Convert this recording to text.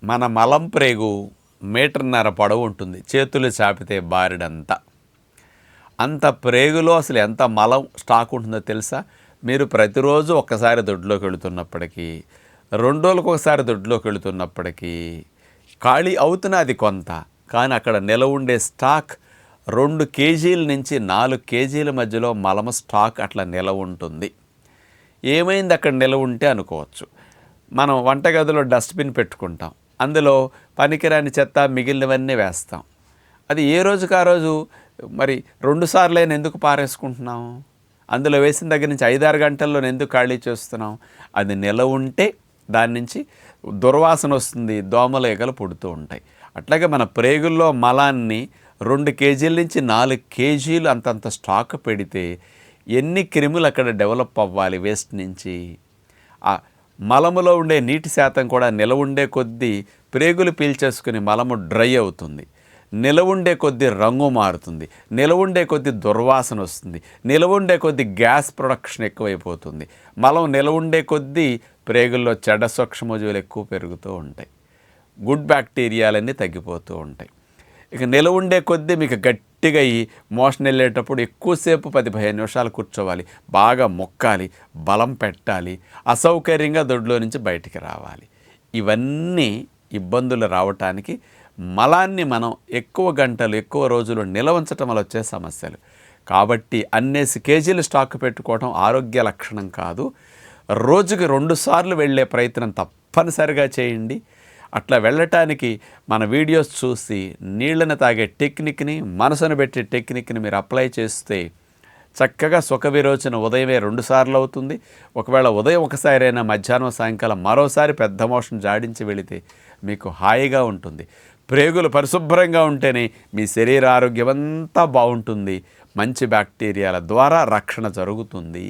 మన మలం ప్రేగు మీటర్న్నర పొడవు ఉంటుంది, చేతులు చాపితే బారిడంత. అంత ప్రేగులో అసలు ఎంత మలం స్టాక్ ఉంటుందో తెలుసా? మీరు ప్రతిరోజు ఒక్కసారి దొడ్లోకి వెళుతున్నప్పటికీ, 2 రోజులకు ఒకసారి దొడ్లోకి వెళుతున్నప్పటికీ ఖాళీ అవుతున్నది కొంత, కానీ అక్కడ నిలవ ఉండే స్టాక్ 2 కేజీల నుంచి 4 కేజీల మధ్యలో మలము స్టాక్ అట్లా నిలవ ఉంటుంది. ఏమైంది అక్కడ నిలవ ఉంటే అనుకోవచ్చు. మనం వంటగదిలో డస్ట్బిన్ పెట్టుకుంటాం, అందులో పనికిరాని చెత్త మిగిలినవన్నీ వేస్తాం. అది ఏ రోజుకి ఆ రోజు మరి 2 సార్లైనా ఎందుకు పారేసుకుంటున్నాం? అందులో వేసిన దగ్గర నుంచి 5-6 గంటల్లో ఎందుకు ఖాళీ చేస్తున్నాం? అది నిలవ ఉంటే దాని నుంచి దుర్వాసన వస్తుంది, దోమలు ఈగలు పుడుతూ ఉంటాయి. అట్లాగే మన ప్రేగుల్లో మలాన్ని 2 కేజీల నుంచి 4 కేజీలు అంతంత స్టాక్ పెడితే ఎన్ని క్రిములు అక్కడ డెవలప్ అవ్వాలి వేస్ట్ నుంచి. ఆ మలములో ఉండే నీటి శాతం కూడా నిలవ ఉండే కొద్దీ ప్రేగులు పీల్చేసుకుని మలము డ్రై అవుతుంది, నిలవ ఉండే కొద్దీ రంగు మారుతుంది, నిలవ ఉండే కొద్దీ దుర్వాసన వస్తుంది, నిలవ ఉండే కొద్దీ గ్యాస్ ప్రొడక్షన్ ఎక్కువైపోతుంది. మలం నిలవ ఉండే కొద్దీ ప్రేగుల్లో చెడ్డ సూక్ష్మజీవులు ఎక్కువ పెరుగుతూ ఉంటాయి, గుడ్ బ్యాక్టీరియాలన్నీ తగ్గిపోతూ ఉంటాయి. ఇక నిలవ ఉండే కొద్దీ మీకు గట్టిగా ఈ మోషన్ వెళ్ళేటప్పుడు ఎక్కువసేపు 10-15 నిమిషాలు కూర్చోవాలి, బాగా మొక్కాలి, బలం పెట్టాలి, అసౌకర్యంగా దొడ్లో నుంచి బయటికి రావాలి. ఇవన్నీ ఇబ్బందులు రావటానికి మలాన్ని మనం ఎక్కువ గంటలు ఎక్కువ రోజులు నిలవ ఉంచటం వల్ల వచ్చే సమస్యలు. కాబట్టి అన్నేసి కేజీలు స్టాక్ పెట్టుకోవడం ఆరోగ్య లక్షణం కాదు. రోజుకి 2 సార్లు వెళ్ళే ప్రయత్నం తప్పనిసరిగా చేయండి. అట్లా వెళ్ళటానికి మన వీడియోస్ చూసి నీళ్ళని తాగే టెక్నిక్ని, మనసును పెట్టే టెక్నిక్ని మీరు అప్లై చేస్తే చక్కగా సుఖ విరోచన ఉదయమే 2 సార్లు అవుతుంది. ఒకవేళ ఉదయం ఒకసారైనా మధ్యాహ్నం సాయంకాలం మరోసారి పెద్ద మోషన్ జాడించి వెళితే మీకు హాయిగా ఉంటుంది. ప్రేగులు పరిశుభ్రంగా ఉంటేనే మీ శరీర ఆరోగ్యం అంతా బాగుంటుంది, మంచి బ్యాక్టీరియాల ద్వారా రక్షణ జరుగుతుంది.